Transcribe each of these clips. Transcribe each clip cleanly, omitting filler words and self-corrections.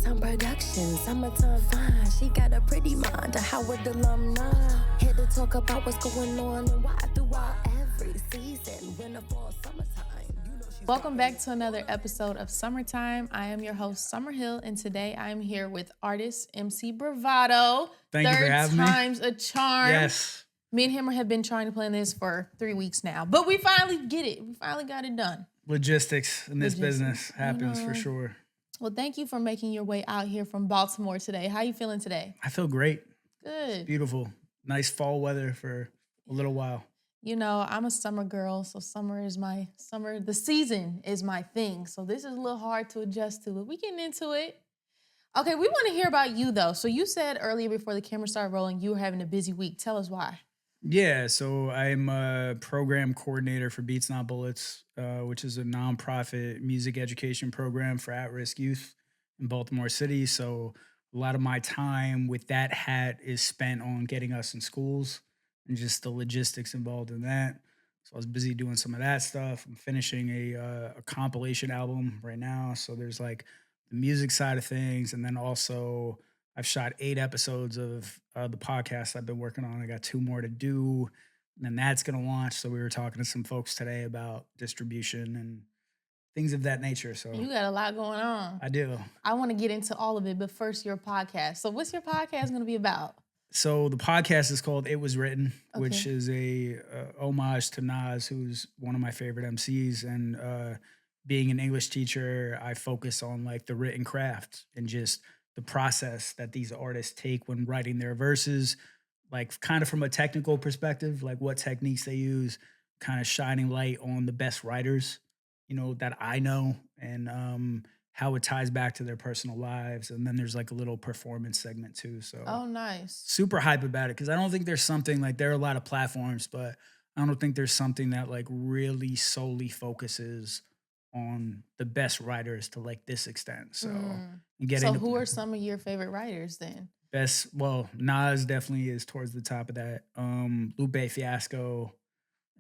Time production, summertime fine. She got a pretty mind, a Howard alumni. Here to talk about what's going on and why throughout every season, winter, fall, summertime. Welcome back to another episode of Summertime. I am your host, Sommer Hill, and today I am here with artist MC Bravado. Thank you for having me. Third time's a charm. Yes. Me and him have been trying to plan this for 3 weeks now, but we finally get it. We finally got it done. Logistics in this business happens for sure. Well, thank you for making your way out here from Baltimore today. How you feeling today? I feel great. Good. Beautiful. Nice fall weather for a little while. You know, I'm a summer girl, so the season is my thing. So this is a little hard to adjust to, but we getting into it. Okay, we want to hear about you though. So you said earlier before the camera started rolling, you were having a busy week. Tell us why. Yeah, so I'm a program coordinator for Beats Not Bullets, which is a nonprofit music education program for at-risk youth in Baltimore City. So a lot of my time with that hat is spent on getting us in schools and just the logistics involved in that. So I was busy doing some of that stuff. I'm finishing a compilation album right now. So there's like the music side of things, and then also I've shot 8 episodes of the podcast I've been working on. I got 2 more to do, and then that's going to launch. So we were talking to some folks today about distribution and things of that nature. So You got a lot going on. I do. I want to get into all of it, but first your podcast. So what's your podcast going to be about? So the podcast is called It Was Written, which is a homage to Nas, who's one of my favorite MCs. And being an English teacher, I focus on like the written craft and just the process that these artists take when writing their verses, like kind of from a technical perspective, like what techniques they use, kind of shining light on the best writers, you know, that I know, and how it ties back to their personal lives. And then there's like a little performance segment too. So Nice. Super hype about it, because I don't think there's something like, there are a lot of platforms, but I don't think there's something that like really solely focuses on the best writers to like this extent. So Who are some of your favorite writers then? Nas definitely is towards the top of that. Lupe Fiasco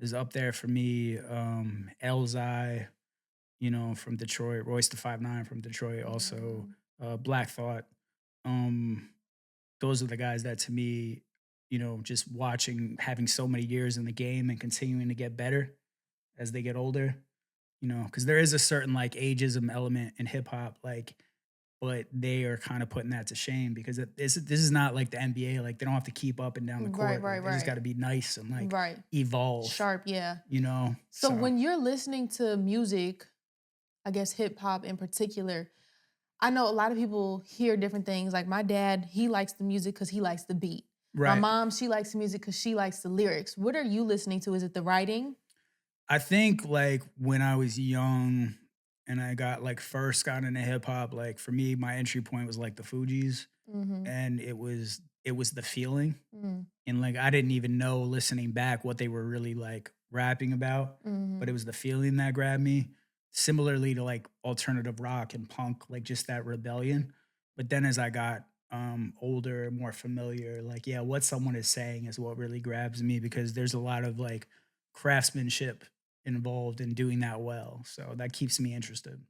is up there for me. Elzai, you know, from Detroit. Royce the 5'9" from Detroit also. Black Thought. Those are the guys that, to me, you know, just watching, having so many years in the game and continuing to get better as they get older, you know, because there is a certain like ageism element in hip hop, like, but they are kind of putting that to shame, because this is not like the NBA. Like, they don't have to keep up and down the court. Right. They just got to be nice and like evolve. Sharp, yeah. You know? So when you're listening to music, I guess hip hop in particular, I know a lot of people hear different things. Like my dad, he likes the music because he likes the beat. Right. My mom, she likes the music because she likes the lyrics. What are you listening to? Is it the writing? I think like when I was young and I got into hip hop, like for me, my entry point was like the Fugees, and it was the feeling, and like I didn't even know, listening back, what they were really like rapping about, but it was the feeling that grabbed me. Similarly to like alternative rock and punk, like just that rebellion. But then as I got older, more familiar, like, yeah, what someone is saying is what really grabs me, because there's a lot of like craftsmanship involved in doing that well. So that keeps me interested.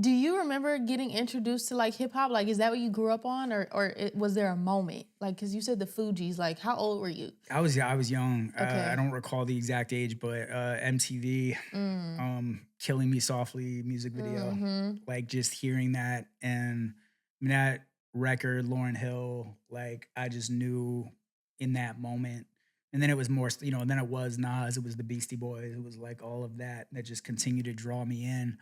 Do you remember getting introduced to like hip hop? Like, is that what you grew up on, or was there a moment? Like, because you said the Fugees. Like, how old were you? I was young. Okay. I don't recall the exact age, but MTV, "Killing Me Softly" music video, like just hearing that, and I mean, that record, Lauryn Hill, like I just knew in that moment. And then it was more, you know, and then it was Nas, it was the Beastie Boys, it was like all of that just continued to draw me in.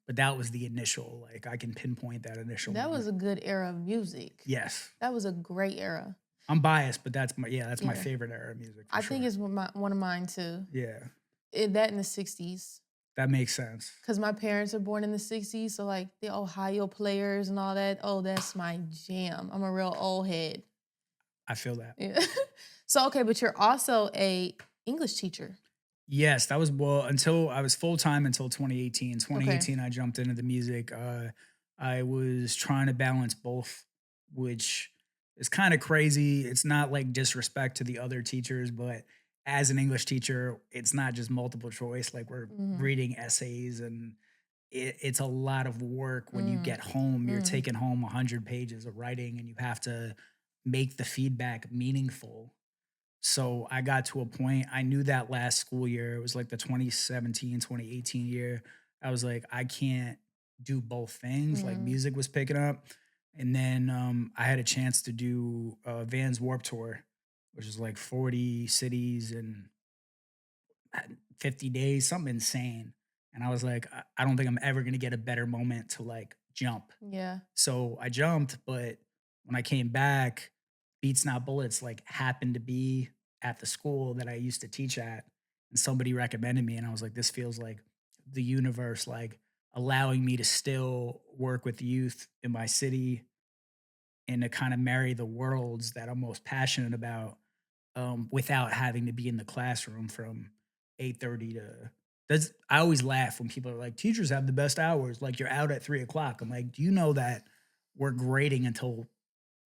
But that was the initial, like I can pinpoint that initial That moment. was a good era of music. Yes. That was a great era. I'm biased, but that's my favorite era of music. I think it's one of mine too. Yeah. That in the 60s. That makes sense. Because my parents are born in the 60s, so like the Ohio Players and all that, that's my jam. I'm a real old head. I feel that. Yeah. So, okay, but you're also a English teacher. Yes, that was, until I was full-time until 2018. 2018, I jumped into the music. I was trying to balance both, which is kind of crazy. It's not like disrespect to the other teachers, but as an English teacher, it's not just multiple choice. Like we're reading essays and it's a lot of work when you Mm, get home. You're mm, taking home 100 pages of writing and you have to make the feedback meaningful. So I got to a point, I knew that last school year, it was like the 2017, 2018 year. I was like, I can't do both things. Like mm. music was picking up. And then I had a chance to do Vans Warp Tour, which is like 40 cities and 50 days, something insane. And I was like, I don't think I'm ever going to get a better moment to like jump. Yeah. So I jumped, but when I came back, Beats Not Bullets like happened to be at the school that I used to teach at. And somebody recommended me. And I was like, this feels like the universe, like allowing me to still work with youth in my city and to kind of marry the worlds that I'm most passionate about without having to be in the classroom from 8:30 to. That's I always laugh when people are like, teachers have the best hours. Like you're out at 3 o'clock. I'm like, do you know that we're grading until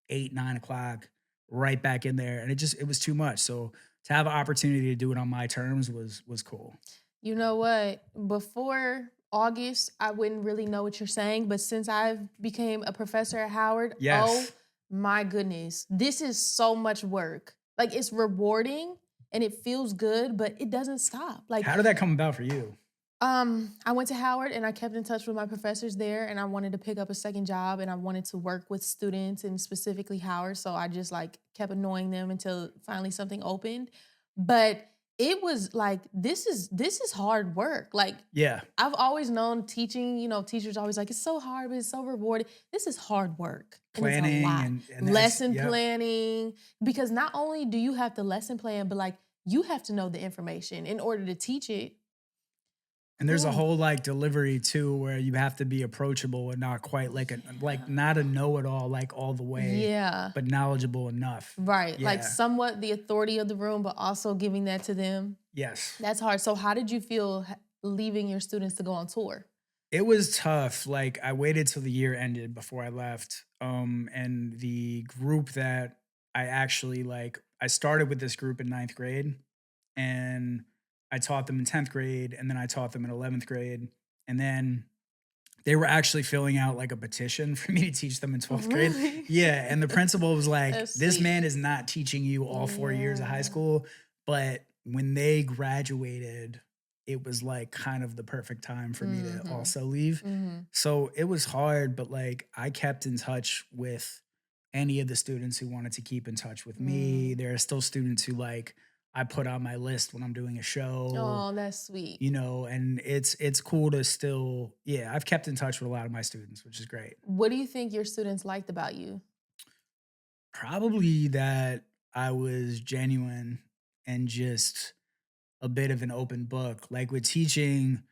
8, 9 o'clock, right back in there. And it was too much. So to have an opportunity to do it on my terms was cool. You know what? Before August, I wouldn't really know what you're saying, but since I've became a professor at Howard, oh Yes. my goodness, this is so much work. Like it's rewarding and it feels good, but it doesn't stop. Like How did that come about for you? I went to Howard and I kept in touch with my professors there and I wanted to pick up a second job and I wanted to work with students and specifically Howard. So I just like kept annoying them until finally something opened. But it was like this is hard work. Like Yeah. I've always known teaching, teachers always like it's so hard, but it's so rewarding. This is hard work. And it's a Planning lot. and that's Lesson yep. planning. Because not only do you have to lesson plan, but like you have to know the information in order to teach it. And there's a Ooh. whole like delivery too where you have to be approachable and not quite like a like Yeah. not a know-it-all like all the way, Yeah. but knowledgeable enough. Right. Like Yeah. somewhat the authority of the room, but also giving that to them. Yes. That's hard. So how did you feel leaving your students to go on tour? It was tough. Like I waited till the year ended before I left. And the group that I actually like, I started with this group in ninth grade, and I taught them in 10th grade, and then I taught them in 11th grade, and then they were actually filling out like a petition for me to teach them in 12th grade. Really? Yeah, and the principal was like, That's "This sweet. man is not teaching you all 4 years of high Yeah. school." But when they graduated, it was like kind of the perfect time for me to Mm-hmm. also leave. Mm-hmm. So it was hard, but like I kept in touch with any of the students who wanted to keep in touch with me. Mm. There are still students who like I put on my list when I'm doing a show, Oh, that's sweet. and it's cool to still, yeah, I've kept in touch with a lot of my students, which is great. What do you think your students liked about you? Probably that I was genuine and just a bit of an open book. Like with teaching,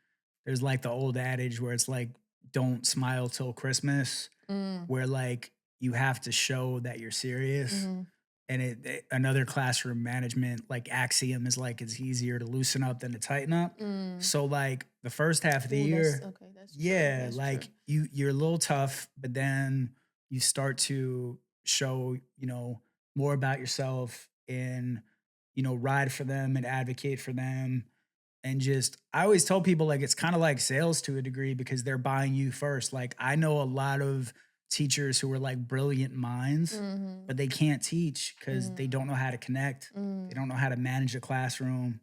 there's like the old adage where it's like, don't smile till Christmas, Mm. where like you have to show that you're serious. Mm-hmm. And another classroom management like axiom is like it's easier to loosen up than to tighten up. Mm. So like the first half of the Ooh, that's year, okay. That's true. yeah, That's true. like you're a little tough, but then you start to show, more about yourself and ride for them and advocate for them. And just I always tell people like it's kind of like sales to a degree because they're buying you first. Like I know a lot of teachers who are like brilliant minds, Mm-hmm. but they can't teach because they Mm. don't know how to connect. They Mm. don't know how to manage a classroom.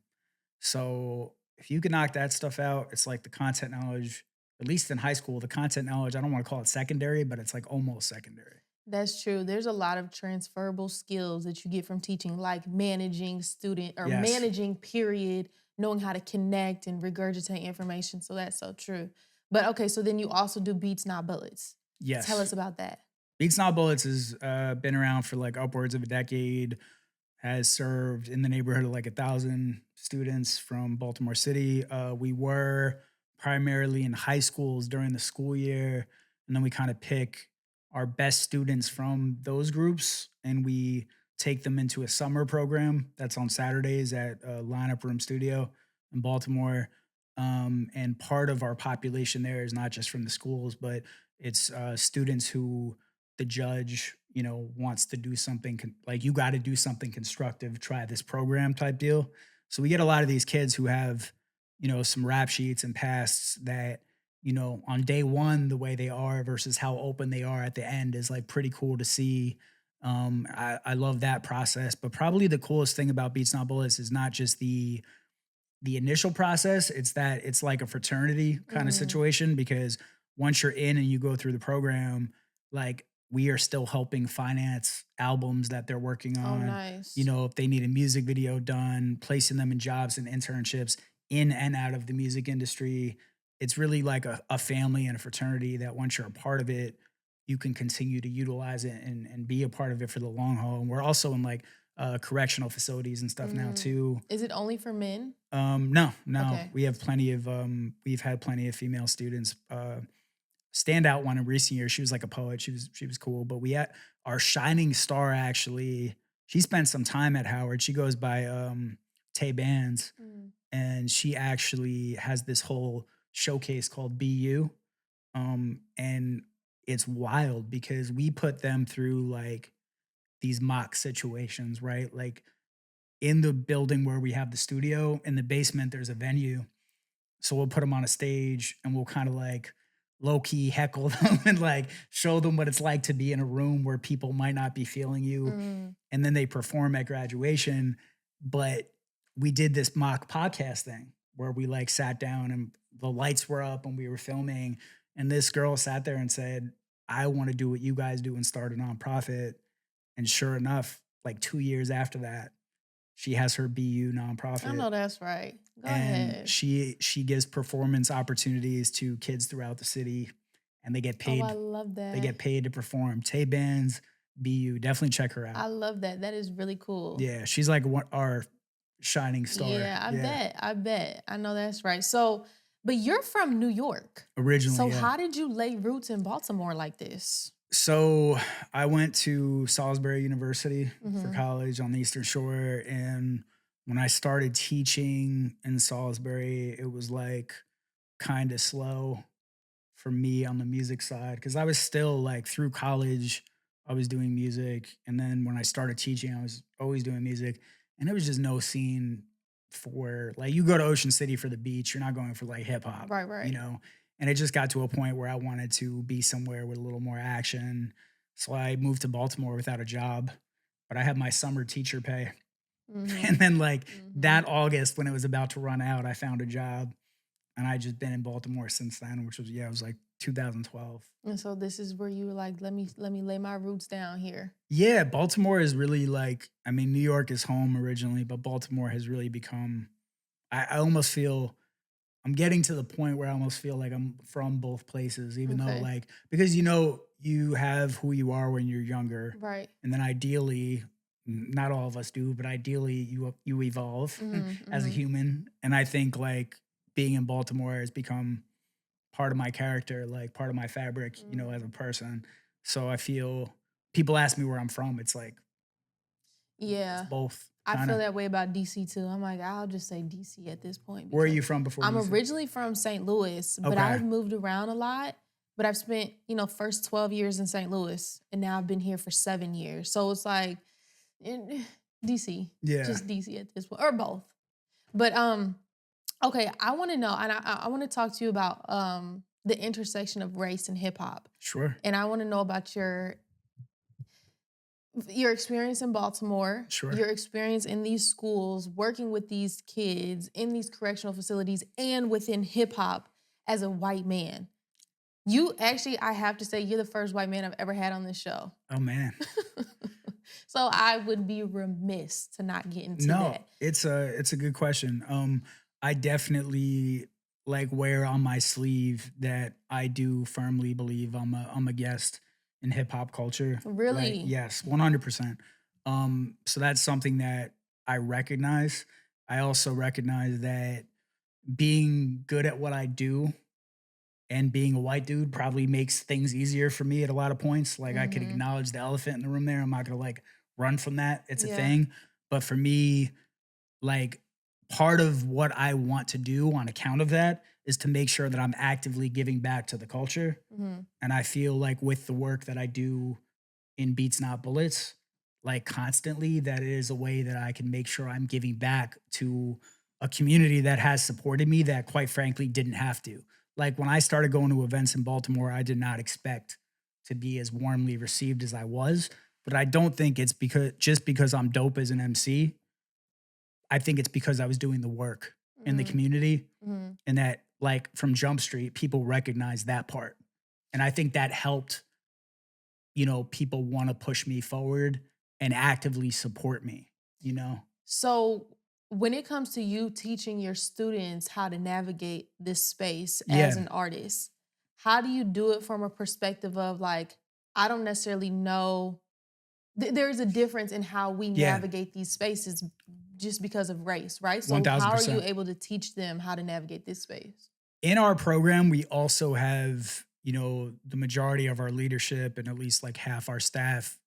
So if you can knock that stuff out, it's like the content knowledge, at least in high school, the content knowledge, I don't want to call it secondary, but it's like almost secondary. That's true. There's a lot of transferable skills that you get from teaching, like managing student or Yes. managing period, knowing how to connect and regurgitate information. So that's so true. But okay, so then you also do beats, not bullets. Tell Yes. us about that. Beats Not Bullets has been around for like upwards of a decade, has served in the neighborhood of like 1,000 students from Baltimore City. We were primarily in high schools during the school year, and then we kind of pick our best students from those groups and we take them into a summer program that's on Saturdays at Lineup Room Studio in Baltimore. And part of our population there is not just from the schools, but it's students who the judge, wants to do something like you got to do something constructive, try this program type deal. So we get a lot of these kids who have, some rap sheets and pasts that on day one, the way they are versus how open they are at the end is like pretty cool to see. I love that process, but probably the coolest thing about Beats Not Bullets is not just the initial process. It's that it's like a fraternity kind of Mm. situation because once you're in and you go through the program, like we are still helping finance albums that they're working Oh, on. nice. If they need a music video done, placing them in jobs and internships in and out of the music industry. It's really like a family and a fraternity that once you're a part of it, you can continue to utilize it and be a part of it for the long haul. And we're also in like correctional facilities and stuff now Mm. too. Is it only for men? No, Okay. we have plenty of we've had plenty of female students. Standout one in recent years, she was like a poet. She was cool, but we had our shining star actually. She spent some time at Howard. She goes by Tay Bands, Mm. and she actually has this whole showcase called BU. And it's wild because we put them through like these mock situations, right? Like in the building where we have the studio, in the basement, there's a venue. So we'll put them on a stage and we'll kind of like low key heckle them and like show them what it's like to be in a room where people might not be feeling you. Mm. And then they perform at graduation. But we did this mock podcast thing where we like sat down and the lights were up and we were filming. And this girl sat there and said, I want to do what you guys do and start a nonprofit. And sure enough, like 2 years after that, she has her BU I nonprofit know that's right. Go and ahead. she gives performance opportunities to kids throughout the city and they get Oh, I paid love they that. get paid to perform. Tay Bands, BU, definitely check her I out. love that. That is really cool. Yeah, she's like our shining star. Yeah, I Yeah. bet. I bet. I know that's right. So, but you're from New York. Originally, So yeah. how did you lay roots in Baltimore like this? So I went to Salisbury University for Mhm. college on the Eastern Shore. And when I started teaching in Salisbury, it was like kind of slow for me on the music side because I was still like through college, I was doing music. And then when I started teaching, I was always doing music. And there was just no scene for like you go to Ocean City for the beach, you're not going for like hip hop, Right, right. And it just got to a point where I wanted to be somewhere with a little more action. So I moved to Baltimore without a job, but I had my summer teacher pay. Mhm. And then like Mhm. that August when it was about to run out, I found a job and I just been in Baltimore since then, which was it was like 2012. And so this is where you were like, let me lay my roots down here. Yeah, Baltimore is really like I mean, New York is home originally, but Baltimore has really become I almost feel I'm getting to the point where I almost feel like I'm from both places, even though Okay. like because you have who you are when you're younger. Right. And then ideally, not all of us do, but ideally you evolve Mhm, as a mhm. human. And I think like being in Baltimore has become part of my character, like part of my fabric, Mm. as a person. So I feel people ask me where I'm from. It's like it's Yeah. both I kind feel of. that way about DC too. I'm like, I'll just say DC at this point Where are because you from before I'm DC? originally from St. Louis, but Okay. I've moved around a lot. But I've spent, first 12 years in St. Louis, and now I've been here for 7 years. So it's like DC, Yeah. just DC at this point, or both. But okay, I want to know, and I want to talk to you about the intersection of race and hip hop, Sure. and I want to know about your experience in Baltimore, Sure. your experience in these schools, working with these kids in these correctional facilities, and within hip hop as a white man. You actually, I have to say, you're the first white man I've ever had on this show. Oh man. So I would be remiss to not get into No, that. it's a good question. I definitely like wear on my sleeve that I do firmly believe I'm a guest in hip hop culture. Right? Really? Yes, 100%. So that's something that I recognize. I also recognize that being good at what I do and being a white dude probably makes things easier for me at a lot of points. Like I could Mhm. acknowledge the elephant in the room there. I'm not gonna like run from that. It's a Yeah. thing. But for me, like part of what I want to do on account of that is to make sure that I'm actively giving back to the culture. Mhm. And I feel like with the work that I do in Beats Not Bullets, like constantly, that it is a way that I can make sure I'm giving back to a community that has supported me that quite frankly didn't have to. like when I started going to events in Baltimore, I did not expect to be as warmly received as I was. But I don't think it's because I'm dope as an MC. I think it's because I was doing the work in the community, and that like from Jump Street, people recognize that part. And I think that helped, people want to push me forward and actively support me. So when it comes to you teaching your students how to navigate this space as Yeah. an artist, how do you do it from a perspective of like, I don't necessarily know, there's a difference in how we Yeah. navigate these spaces just because of race, right? So how are you 1000%. able to teach them how to navigate this space? In our program, we also have, the majority of our leadership and at least like half our staff,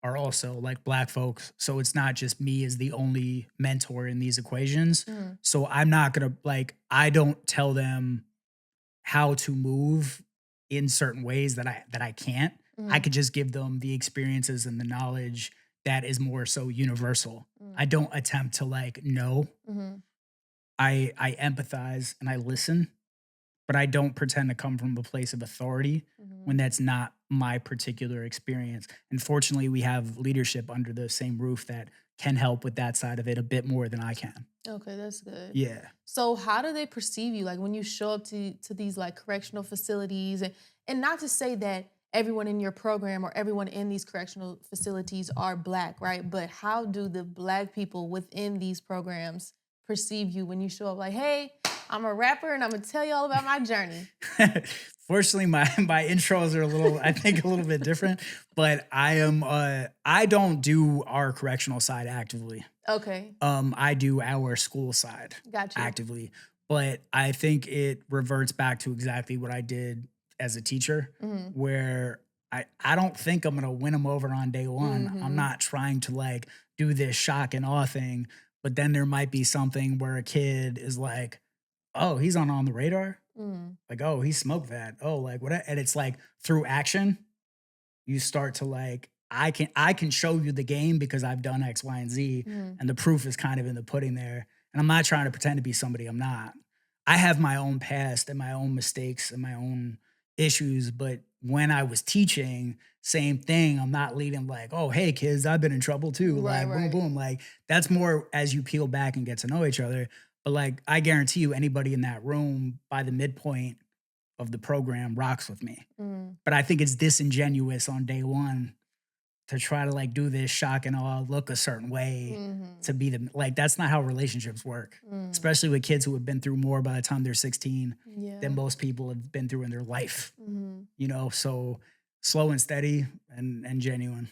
are also like Black folks. So it's not just me as the only mentor in these equations. So I'm not going to I don't tell them how to move in certain ways that I can't. I could just give them the experiences and the knowledge that is more so universal. I don't attempt to know. I empathize and I listen, but I don't pretend to come from a place of authority when that's not my particular experience. And fortunately, we have leadership under the same roof that can help with that side of it a bit more than I can. Okay, that's good. Yeah. So how do they perceive you? Like when you show up to these like correctional facilities, and not to say that everyone in your program or everyone in these correctional facilities are Black, right? But how do the Black people within these programs perceive you when you show up like, hey, I'm a rapper and I'm gonna tell you all about my journey? Fortunately, my intros are I think a little bit different, but I don't do our correctional side actively. Okay. I do our school side Got you. actively, but I think it reverts back to exactly what I did as a teacher, where I don't think I'm gonna win them over on day one. I'm not trying to do this shock and awe thing, but then there might be something where a kid is like, oh, he's on the radar. Like, oh, he smoked that. Oh, like what? And it's like through action, you start to I can show you the game because I've done X, Y, and Z, and the proof is kind of in the pudding there. And I'm not trying to pretend to be somebody I'm not. I have my own past and my own mistakes and my own issues, but when I was teaching, same thing. I'm not leading oh, hey kids, I've been in trouble too. Right, boom, right. boom. That's more as you peel back and get to know each other. But I guarantee you, anybody in that room by the midpoint of the program rocks with me. But I think it's disingenuous on day one to try to do this shock and awe, look a certain way to be that's not how relationships work, especially with kids who have been through more by the time they're 16 than most people have been through in their life. So slow and steady and genuine.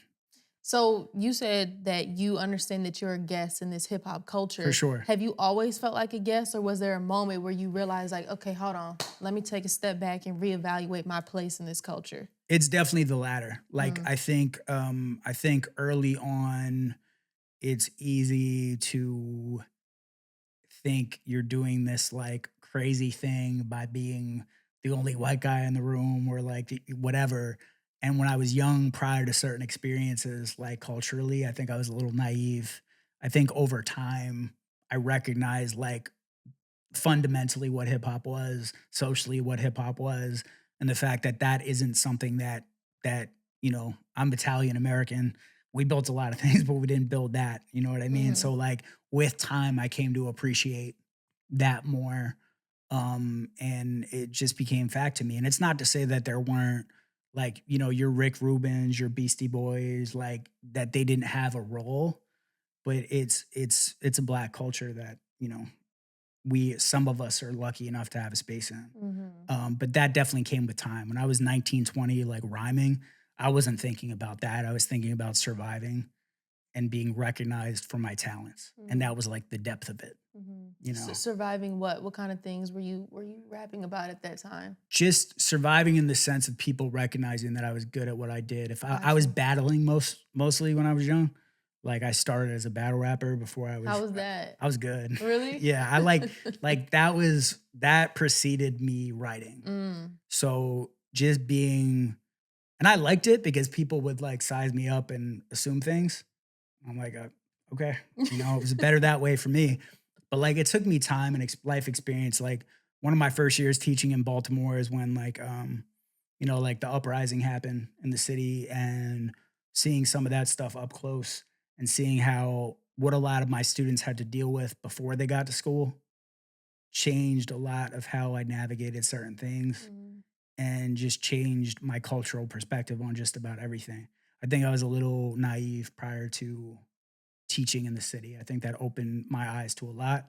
So you said that you understand that you're a guest in this hip hop culture. For sure. Have you always felt like a guest, or was there a moment where you realized okay, hold on, let me take a step back and reevaluate my place in this culture? It's definitely the latter. I think early on, it's easy to think you're doing this crazy thing by being the only white guy in the room or whatever. And when I was young, prior to certain experiences, culturally, I think I was a little naive. I think over time, I recognized fundamentally what hip hop was, socially what hip hop was, and the fact that that isn't something that I'm Italian American. We built a lot of things, but we didn't build that. You know what I mean? So with time, I came to appreciate that more, and it just became fact to me. And it's not to say that there weren't your Rick Rubins, your Beastie Boys, that they didn't have a role, but it's a Black culture that some of us are lucky enough to have a space in. But that definitely came with time. When I was 19, 20, rhyming, I wasn't thinking about that. I was thinking about surviving and being recognized for my talents. And that was the depth of it. Surviving what? What kind of things were you rapping about at that time? Just surviving in the sense of people recognizing that I was good at what I did. If I was battling mostly when I was young. I started as a battle rapper before I was. How was that? I was good. Really? Yeah, I that preceded me writing. So just being, and I liked it because people would size me up and assume things. I'm okay, it was better that way for me. But it took me time and life experience. one of my first years teaching in Baltimore is when like like the uprising happened in the city, and seeing some of that stuff up close and seeing how what a lot of my students had to deal with before they got to school changed a lot of how I navigated certain things Mm. and just changed my cultural perspective on just about everything. I think I was a little naive prior to teaching in the city. I think that opened my eyes to a lot.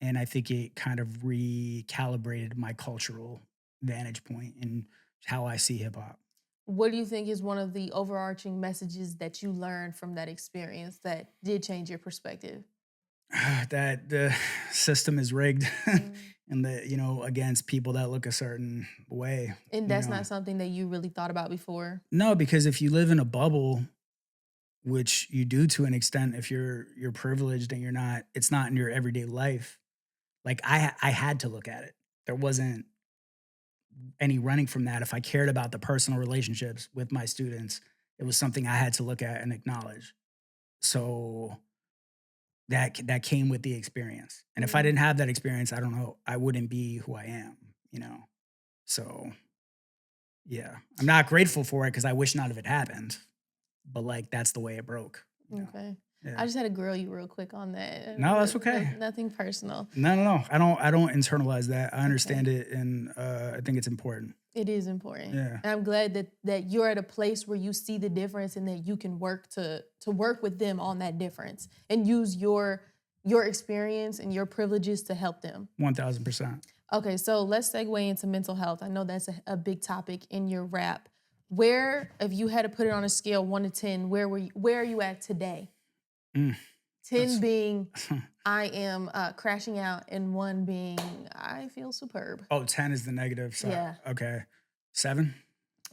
And I think it kind of recalibrated my cultural vantage point and how I see hip hop. What do you think is one of the overarching messages that you learned from that experience that did change your perspective? That the system is rigged Mm. and that, against people that look a certain way, And you that's know. not something that you really thought about before? No, because if you live in a bubble, which you do to an extent if you're privileged and it's not in your everyday life. Like I had to look at it. There wasn't any running from that. If I cared about the personal relationships with my students, it was something I had to look at and acknowledge. So that came with the experience. And if I Mm. didn't have that experience, I don't know, I wouldn't be who I am. So yeah. I'm not grateful for it because I wish none of it happened. But like that's the way it broke. Okay. Yeah. I just had to grill you real quick on that. No, that's okay. Nothing personal. No. I don't internalize that. I Okay. understand it, and I think it's important. It is important. Yeah. And I'm glad that you're at a place where you see the difference and that you can work to work with them on that difference and use your experience and your privileges to help them. 1000%. Okay, so let's segue into mental health. I know that's a big topic in your rap. Where, if you had to put it on a scale 1 to 10, where are you at today? Mm, 10 being I am crashing out, and 1 being I feel superb. 10 is the negative side. Yeah. Okay. 7?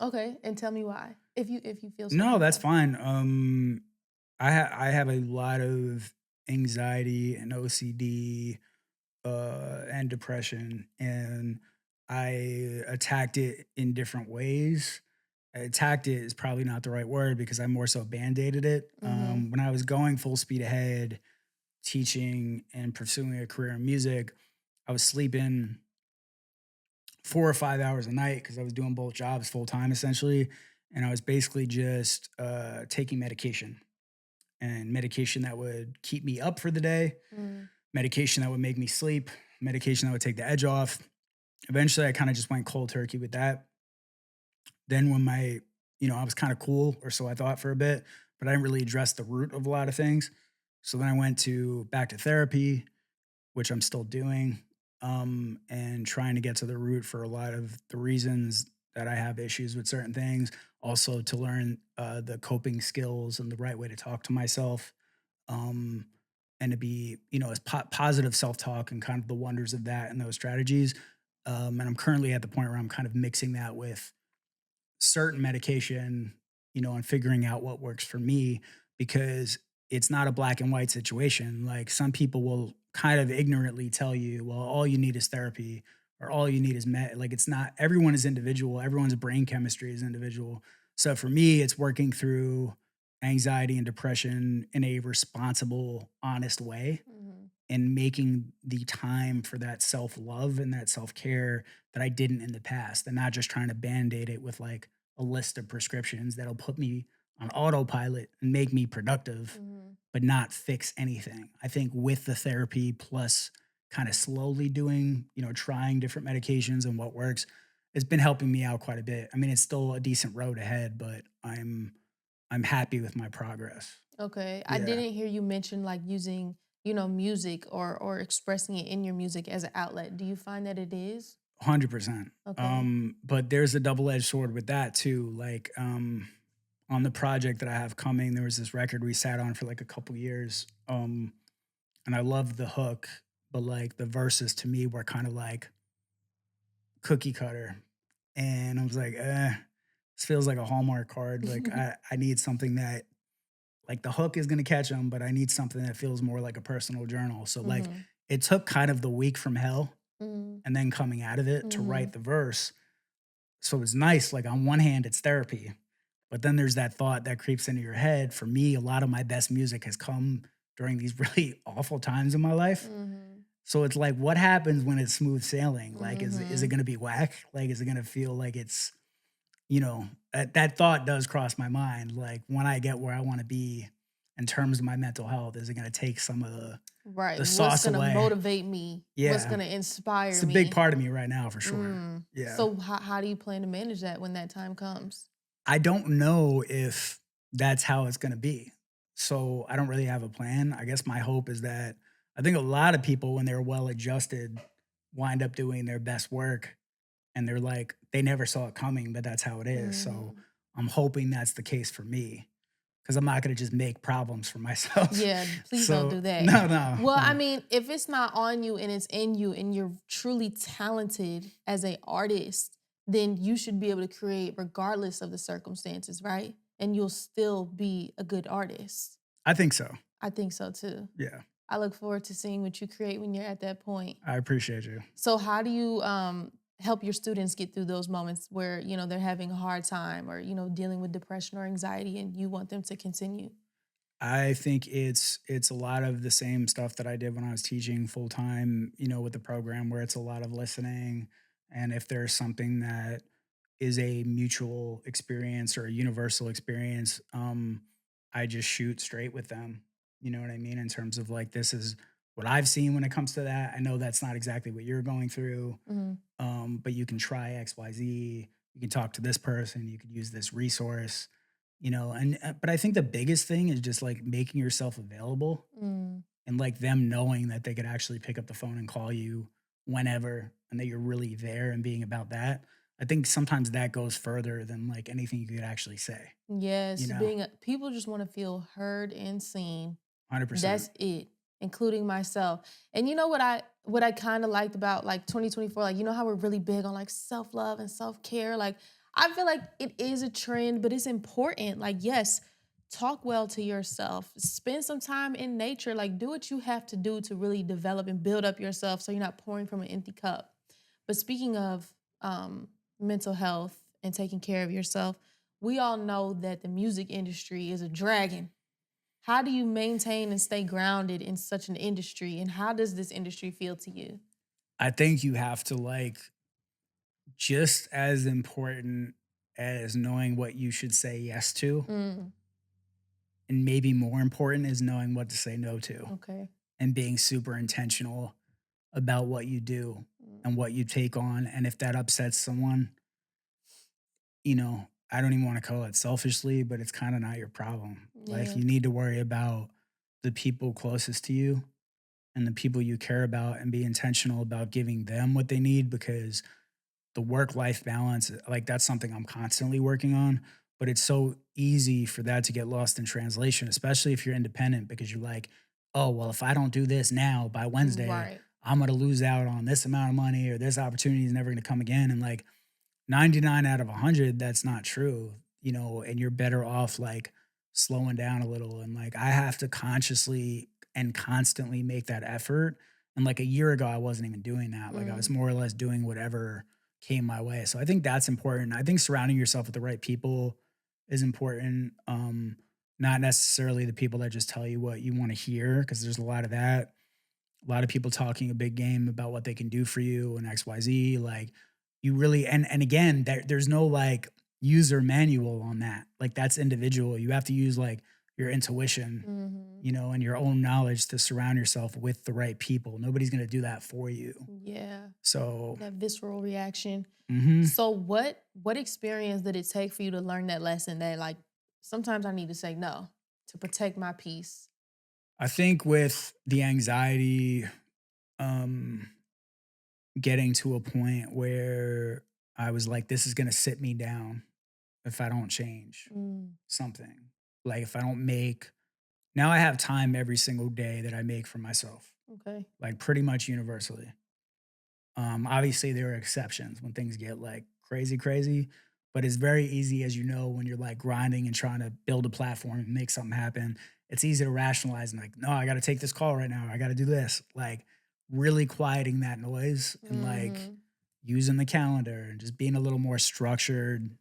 Okay, and tell me why. If you feel so No, that's comfortable. fine. I have a lot of anxiety and OCD and depression, and I attacked it in different ways. Attacked it is probably not the right word because I more so band-aided it. Mhm. When I was going full speed ahead, teaching and pursuing a career in music, I was sleeping 4 or 5 hours a night because I was doing both jobs full time essentially. And I was basically just taking medication that would keep me up for the day, Mm. medication that would make me sleep, medication that would take the edge off. Eventually, I kind of just went cold turkey with that. Then when I was kind of cool, or so I thought for a bit, but I didn't really address the root of a lot of things. So then I went back to therapy, which I'm still doing, and trying to get to the root for a lot of the reasons that I have issues with certain things. Also to learn the coping skills and the right way to talk to myself, um, and to be, as positive self talk and kind of the wonders of that and those strategies. And I'm currently at the point where I'm kind of mixing that with certain medication, and figuring out what works for me because it's not a black and white situation. Like some people will kind of ignorantly tell you, well, all you need is therapy or all you need is like it's not everyone is individual. Everyone's brain chemistry is individual. So for me, it's working through anxiety and depression in a responsible, honest way Mhm. and making the time for that self-love and that self-care that I didn't in the past, and not just trying to band-aid it with like a list of prescriptions that'll put me on autopilot and make me productive, Mhm. but not fix anything. I think with the therapy plus kind of slowly doing, trying different medications and what works, it's been helping me out quite a bit. I mean, it's still a decent road ahead, but I'm happy with my progress. Okay. I Yeah. didn't hear you mention like using, music or expressing it in your music as an outlet. Do you find that it is? 100%. Okay. But there's a double-edged sword with that too. Like, on the project that I have coming, there was this record we sat on for like a couple years. And I loved the hook, but like the verses to me were kind of like cookie cutter. And I was like, this feels like a Hallmark card. Like I need something that like the hook is gonna catch them, but I need something that feels more like a personal journal. So like Mhm. it took kind of the week from hell Mhm. and then coming out of it to Mhm. write the verse. So it's nice. Like on one hand, it's therapy, but then there's that thought that creeps into your head. For me, a lot of my best music has come during these really awful times in my life. Mhm. So it's like, what happens when it's smooth sailing? Like, is it Mm-hmm. going to be whack? Like, is it going to feel like it's, that thought does cross my mind. Like, when I get where I want to be in terms of my mental health, is it going to take some of Right. the What's sauce gonna away? motivate me? What's Yeah. gonna It's inspire a big me? part of me right now for sure. Mm. Yeah. So how do you plan to manage that when that time comes? I don't know if that's how it's going to be. So I don't really have a plan. I guess my hope is that I think a lot of people, when they're well adjusted, wind up doing their best work and they're like, they never saw it coming, but that's how it is. So Mhm. I'm hoping that's the case for me because I'm not going to just make problems for myself. Yeah, please don't So do that. no, no, Well, I no. mean, if it's not on you and it's in you and you're truly talented as an artist, then you should be able to create regardless of the circumstances, right? And you'll still be a good artist. I think so. I think so too. Yeah. I look forward to seeing what you create when you're at that point. I appreciate you. So how do you help your students get through those moments where, they're having a hard time or, dealing with depression or anxiety and you want them to continue? I think it's a lot of the same stuff that I did when I was teaching full time, with the program where it's a lot of listening. And if there's something that is a mutual experience or a universal experience, I just shoot straight with them. You know what I mean? In terms of like, this is what I've seen when it comes to that. I know that's not exactly what you're going through, Mhm. but you can try XYZ. You can talk to this person. You could use this resource, and but I think the biggest thing is just like making yourself available Mm. and like them knowing that they could actually pick up the phone and call you whenever and that you're really there and being about that. I think sometimes that goes further than like anything you could actually say, Yes, people just want to feel heard and seen. 100%. That's it, including myself. And you know what I kind of liked about like 2024, like how we're really big on like self-love and self-care. Like I feel like it is a trend, but it's important. Like yes, talk well to yourself. Spend some time in nature. Like do what you have to do to really develop and build up yourself so you're not pouring from an empty cup. But speaking of mental health and taking care of yourself, we all know that the music industry is a dragon. How do you maintain and stay grounded in such an industry? And how does this industry feel to you? I think you have to like just as important as knowing what you should say yes to, Mm, and maybe more important is knowing what to say no to okay. and being super intentional about what you do Mm, and what you take on. And if that upsets someone, I don't even want to call it selfishly, but it's kind of not your problem. Like yeah. you need to worry about the people closest to you and the people you care about and be intentional about giving them what they need because the work life balance, like that's something I'm constantly working on. But it's so easy for that to get lost in translation, especially if you're independent because you're like, oh, well, if I don't do this now by Wednesday, Right. I'm going to lose out on this amount of money or this opportunity is never going to come again. And like, 99 out of 100 that's not true, and you're better off like slowing down a little and like I have to consciously and constantly make that effort, and like a year ago I wasn't even doing that. Like I was Mm, more or less doing whatever came my way. So I think that's important. I think surrounding yourself with the right people is important. Not necessarily the people that just tell you what you want to hear because there's a lot of that, a lot of people talking a big game about what they can do for you and XYZ. Like you really and again, there's no like user manual on that. Like that's individual. You have to use like your intuition, mhm. and your own knowledge to surround yourself with the right people. Nobody's gonna do that for you. Yeah. So That visceral reaction. mhm. So what experience did it take for you to learn that lesson that like sometimes I need to say no to protect my peace? I think with the anxiety, um, getting to a point where I was like, this is gonna sit me down if I don't change Mm, something. Like if I don't make now I have time every single day that I make for myself, okay. like pretty much universally. Obviously there are exceptions when things get like crazy, crazy, but it's very easy as when you're like grinding and trying to build a platform and make something happen. It's easy to rationalize and like, no, I gotta take this call right now. I gotta do this. Like really quieting that noise and like Mhm. using the calendar and just being a little more structured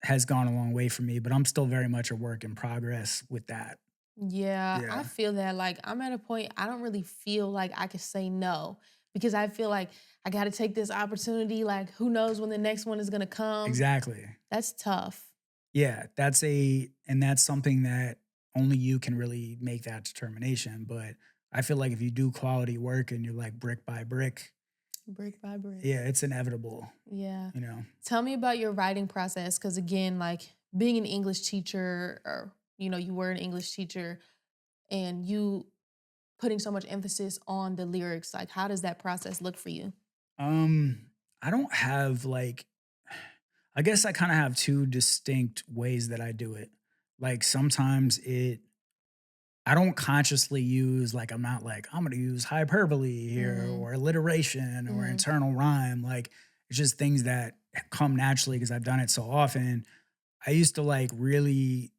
has gone a long way for me, but I'm still very much a work in progress with that. Yeah, I Yeah. feel that. Like, I'm at a point, I don't really feel like I could say no because I feel like I got to take this opportunity. Like, who knows when the next one is going to come? Exactly. That's tough. Yeah, and that's something that only you can really make that determination. But I feel like if you do quality work and you're like brick by brick, Brick by brick. yeah, it's inevitable, Yeah. you know. Tell me about your writing process. Because, again, like being an English teacher, or, you were an English teacher and you putting so much emphasis on the lyrics, like, how does that process look for you? Um, I don't have like I guess I kind of have two distinct ways that I do it. Like sometimes I don't consciously use like I'm not like I'm going to use hyperbole here Mm-hmm. or alliteration or Mm-hmm. internal rhyme. Like it's just things that come naturally because I've done it so often. I used to like really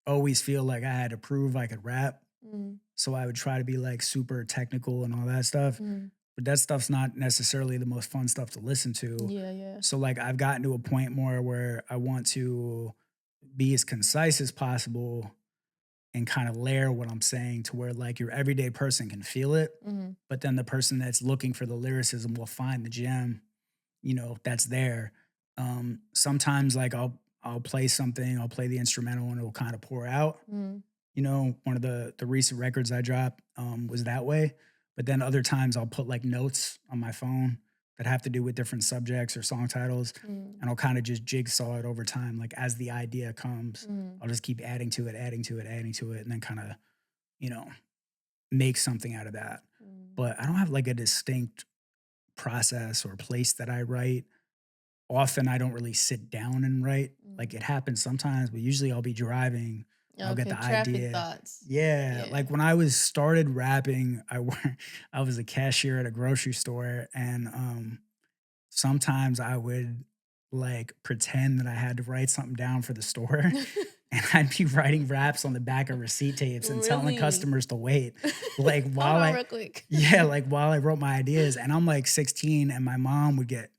always feel like I had to prove I could rap. Mm-hmm. So I would try to be like super technical and all that stuff. Mm-hmm. But that stuff's not necessarily the most fun stuff to listen to. Yeah, yeah. So like I've gotten to a point more where I want to be as concise as possible and kind of layer what I'm saying to where like your everyday person can feel it, Mm-hmm. but then the person that's looking for the lyricism will find the gem, that's there. Sometimes like I'll play something, I'll play the instrumental and it'll kind of pour out. Mm-hmm. One of the recent records I dropped was that way. But then other times I'll put like notes on my phone that have to do with different subjects or song titles, Mm-hmm. and I'll kind of just jigsaw it over time. Like as the idea comes, Mm-hmm. I'll just keep adding to it, adding to it, adding to it, and then kind of, you know, make something out of that. But I don't have like a distinct process or place that I write. Often I don't really sit down and write. Like it happens sometimes, but usually I'll be driving. I'll get Okay, the traffic idea. thoughts. Yeah, Yeah. like when I was started rapping, I was a cashier at a grocery store, and sometimes I would like pretend that I had to write something down for the store, and I'd be writing raps on the back of receipt tapes and telling Really? customers to wait, like Hold while on I real quick. yeah, like while I wrote my ideas, and I'm like 16, and my mom would get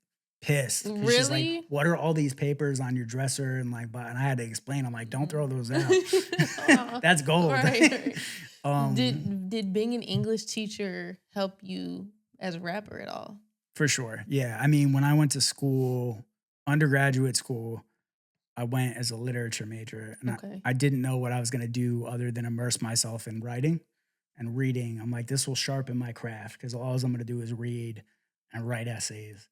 pissed because she's like, Really? "What are all these papers on your dresser?" And like, and I had to explain. I'm like, "Don't throw those out. Aw. That's gold." Right. um, Did being an English teacher help you as a rapper at all? for sure. Yeah, I mean, when I went to school, undergraduate school, I went as a literature major, and Okay. I didn't know what I was gonna do other than immerse myself in writing and reading. I'm like, this will sharpen my craft because all I'm gonna do is read and write essays.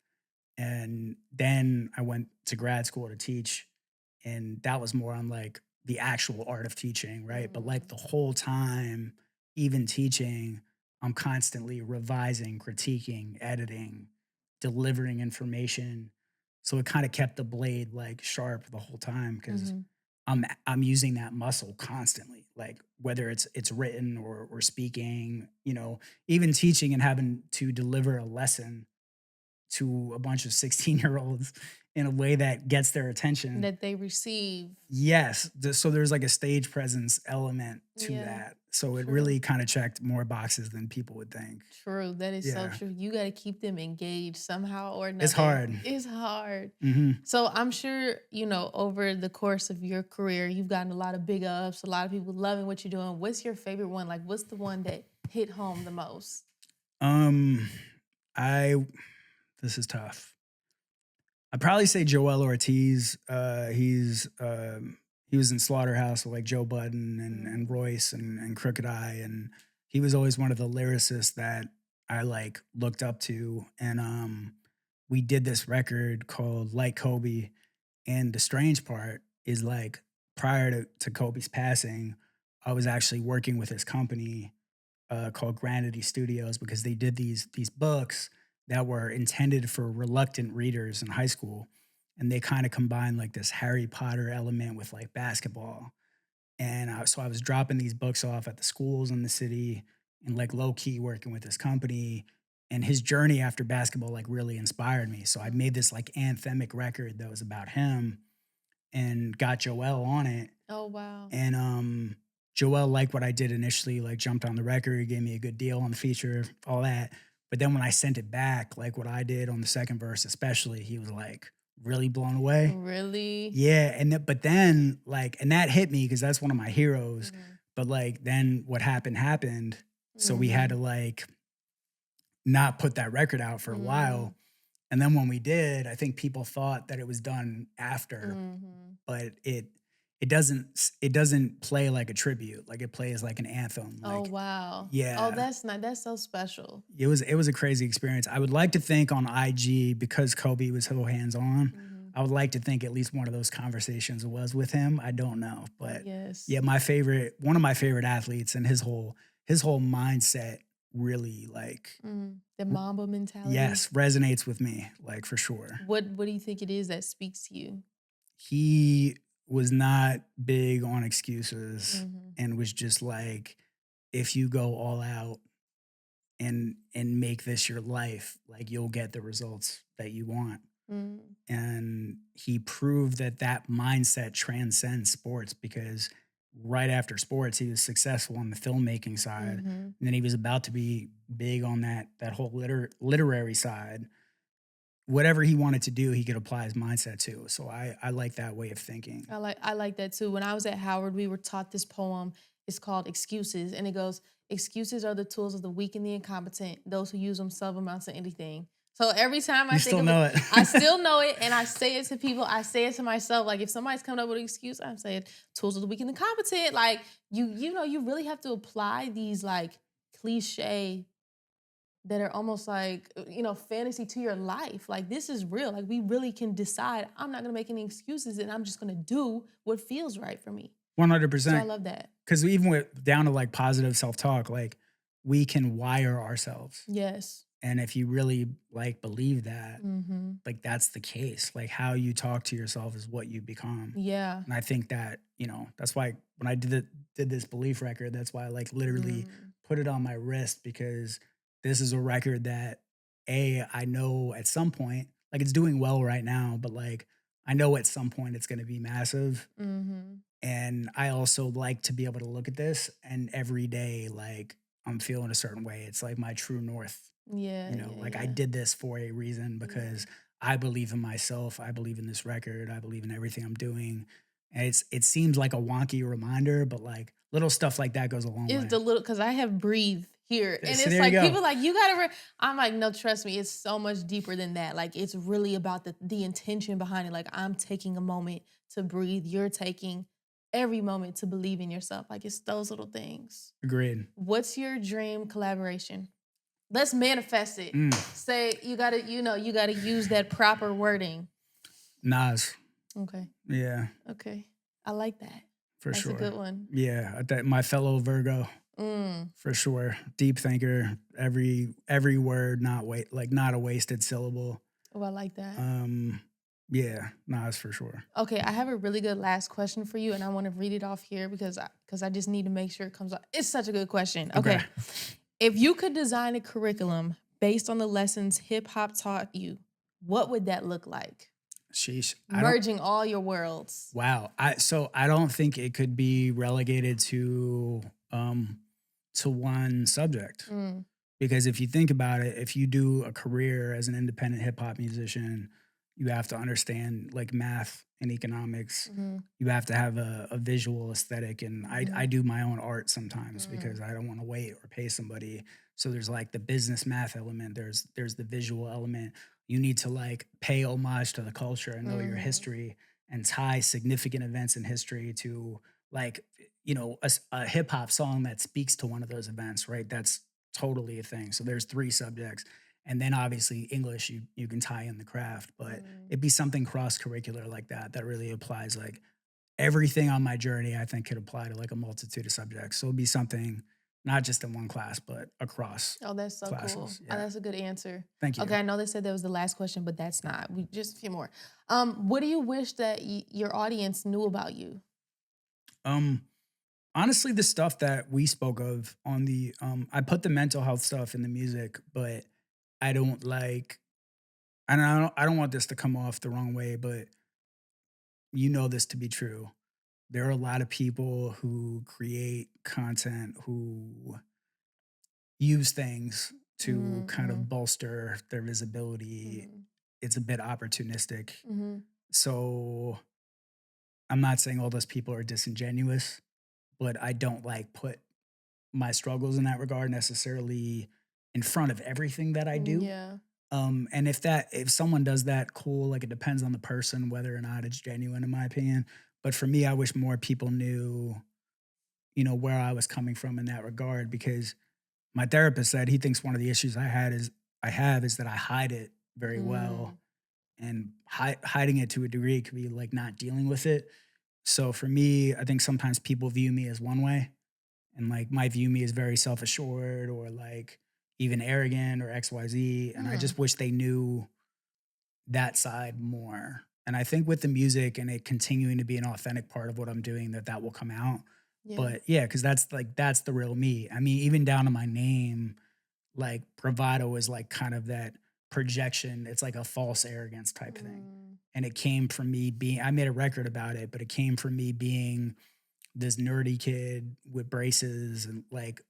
And then I went to grad school to teach, and that was more on like the actual art of teaching, right? But like the whole time, even teaching, I'm constantly revising, critiquing, editing, delivering information. So it kind of kept the blade like sharp the whole time because Mhm. I'm using that muscle constantly, like whether it's written or speaking, even teaching and having to deliver a lesson to a bunch of 16-year-olds in a way that gets their attention. That they receive. Yes. So there's like a stage presence element to Yeah, that. So it true. really kind of checked more boxes than people would think. True. That is so Yeah. true. You got to keep them engaged somehow or another. It's hard. It's hard. Hmm. So I'm sure, over the course of your career, you've gotten a lot of big ups, a lot of people loving what you're doing. What's your favorite one? Like, what's the one that hit home the most? Um, I This is tough. I'd probably say Joel Ortiz. He was in Slaughterhouse with like Joe Budden and Royce and Crooked Eye, and he was always one of the lyricists that I like looked up to. And we did this record called Like Kobe. And the strange part is like prior to Kobe's passing, I was actually working with his company called Granity Studios because they did these books that were intended for reluctant readers in high school, and they kind of combined like this Harry Potter element with like basketball. And so I was dropping these books off at the schools in the city and like low key working with this company. And his journey after basketball like really inspired me. So I made this like anthemic record that was about him and got Joel on it. Oh, wow. And Joel liked what I did initially, like jumped on the record, gave me a good deal on the feature, all that. But then when I sent it back, like what I did on the second verse, especially, he was like really blown away. Really? Yeah. But then like, and that hit me because that's one of my heroes. Mhm. But like then what happened. So we had to like not put that record out for a while. And then when we did, I think people thought that it was done after, but it doesn't play like a tribute. Like it plays like an anthem. Oh Like wow. yeah. Oh, that's not that's so special. It was a crazy experience. I would like to think on IG, because Kobe was so hands-on, I would like to think at least one of those conversations was with him. I don't know. But Yes. yeah, one of my favorite athletes, and his whole mindset really like The Mamba mentality. yes, resonates with me, like for sure. What do you think it is that speaks to you? He was not big on excuses and was just like, if you go all out and make this your life, like you'll get the results that you want. And he proved that that mindset transcends sports, because right after sports he was successful on the filmmaking side, and then he was about to be big on that whole literary side. Whatever he wanted to do, he could apply his mindset to. So I like that way of thinking. I like that too. When I was at Howard, we were taught this poem. It's called Excuses, and it goes, "Excuses are the tools of the weak and the incompetent. Those who use them solve amounts of anything." So every time I think of it, I still know it, and I say it to people. I say it to myself. Like if somebody's coming up with an excuse, I'm saying tools of the weak and the competent. Like you know, you really have to apply these like cliche that are almost like, fantasy to your life. Like this is real. Like we really can decide, I'm not gonna make any excuses and I'm just gonna do what feels right for me. 100%. So I love that. Because even down to like positive self-talk, like we can wire ourselves. Yes. And if you really like believe that, like that's the case. Like how you talk to yourself is what you become. Yeah. And I think that, that's why when I did this belief record, that's why I like literally put it on my wrist, because this is a record that I know at some point, like it's doing well right now, but like I know at some point it's going to be massive. And I also like to be able to look at this and every day, like I'm feeling a certain way. It's like my true north. Yeah. I did this for a reason, because I believe in myself. I believe in this record. I believe in everything I'm doing. And it seems like a wonky reminder, but like little stuff like that goes a long way. It's the little, because I have breathed here. And So it's like, people like, you gotta, I'm like, no, trust me, it's so much deeper than that. Like, it's really about the intention behind it. Like, I'm taking a moment to breathe. You're taking every moment to believe in yourself. Like, it's those little things. Agreed. What's your dream collaboration? Let's manifest it. Say, you gotta use that proper wording. Nas. Okay. Yeah. Okay. I like that. That's sure. That's a good one. Yeah. My fellow Virgo. For sure. Deep thinker. Every word, not a wasted syllable. Oh, I like that. Yeah, Nas for sure. Okay, I have a really good last question for you, and I want to read it off here because I just need to make sure it comes out. It's such a good question. Okay. If you could design a curriculum based on the lessons hip hop taught you, what would that look like? Sheesh. Merging all your worlds. Wow. I don't think it could be relegated to one subject. Because if you think about it, if you do a career as an independent hip hop musician, you have to understand like math and economics. You have to have a visual aesthetic. And I do my own art sometimes because I don't want to wait or pay somebody. So there's like the business math element. There's the visual element. You need to like pay homage to the culture and know your history and tie significant events in history to like, a hip hop song that speaks to one of those events, right? That's totally a thing. So there's 3 subjects. And then obviously English, you can tie in the craft, but it'd be something cross-curricular like that really applies like everything on my journey, I think could apply to like a multitude of subjects. So it'd be something not just in one class, but across. Oh, that's so classes. cool. Yeah. Oh, that's a good answer. Thank you. Okay, I know they said that was the last question, but that's not. We just a few more. What do you wish that your audience knew about you? Honestly, the stuff that we spoke of on the, I put the mental health stuff in the music, but I don't like, and I don't want this to come off the wrong way, but you know this to be true. There are a lot of people who create content who use things to kind of bolster their visibility. It's a bit opportunistic. So I'm not saying all those people are disingenuous, but I don't like put my struggles in that regard necessarily in front of everything that I do. Yeah. And if someone does that, cool. Like, it depends on the person whether or not it's genuine, in my opinion. But for me, I wish more people knew, where I was coming from in that regard, because my therapist said he thinks one of the issues I have is that I hide it very well, and hiding it to a degree could be like not dealing with it. So for me, I think sometimes people view me as one way, and like might view me as very self-assured or like even arrogant or XYZ. And I just wish they knew that side more. And I think with the music and it continuing to be an authentic part of what I'm doing, that will come out. Yeah. But yeah, because that's the real me. I mean, even down to my name, like Bravado is like kind of that projection. It's like a false arrogance type thing. And it came from me I made a record about it, but it came from me being this nerdy kid with braces and like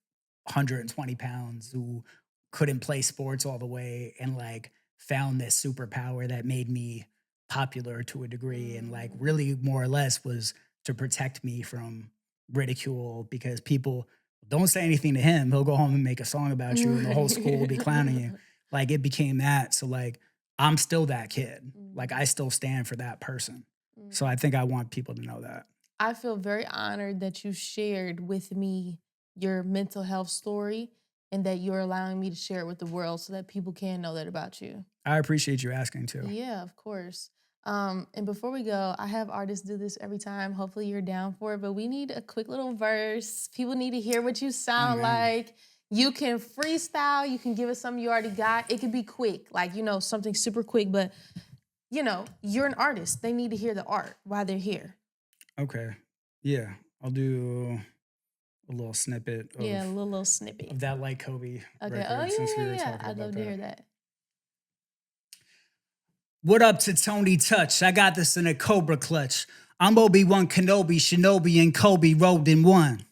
120 pounds who couldn't play sports all the way, and like found this superpower that made me popular to a degree, and like really more or less was to protect me from ridicule, because people don't say anything to him. He'll go home and make a song about you and the whole school will be clowning you. Like, it became that. So like, I'm still that kid. Like, I still stand for that person. So I think I want people to know that. I feel very honored that you shared with me your mental health story, and that you're allowing me to share it with the world so that people can know that about you. I appreciate you asking too. Yeah, of course. And before we go, I have artists do this every time. Hopefully you're down for it, but we need a quick little verse. People need to hear what you sound like. You can freestyle. You can give us something you already got. It could be quick, like, something super quick, but you're an artist. They need to hear the art while they're here. Okay. Yeah. I'll do a little snippet of, a little snippet of that Like Kobe Okay. record, since we were talking I'd about love to that. hear that. What up to Tony Touch? I got this in a Cobra clutch. I'm Obi-Wan Kenobi, Shinobi, and Kobe rolled in one.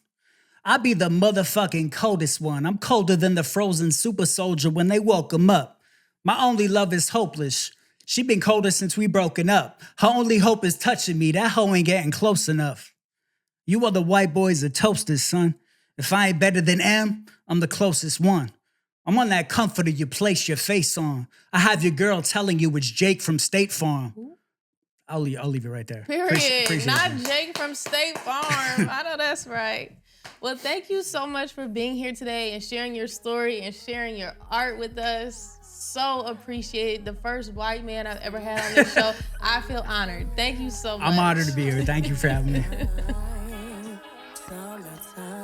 I be the motherfucking coldest one. I'm colder than the frozen super soldier when they woke him up. My only love is hopeless. She been colder since we broken up. Her only hope is touching me. That hoe ain't getting close enough. You are the white boys of toasters, son. If I ain't better than M, I'm the closest one. I'm on that comforter you place your face on. I have your girl telling you it's Jake from State Farm. I'll leave it right there. Period. Appreciate Not you. Jake from State Farm. I know that's right. Well, thank you so much for being here today and sharing your story and sharing your art with us. So appreciate the first white man I've ever had on this show. I feel honored. Thank you so much. I'm honored to be here. Thank you for having me. Summertime.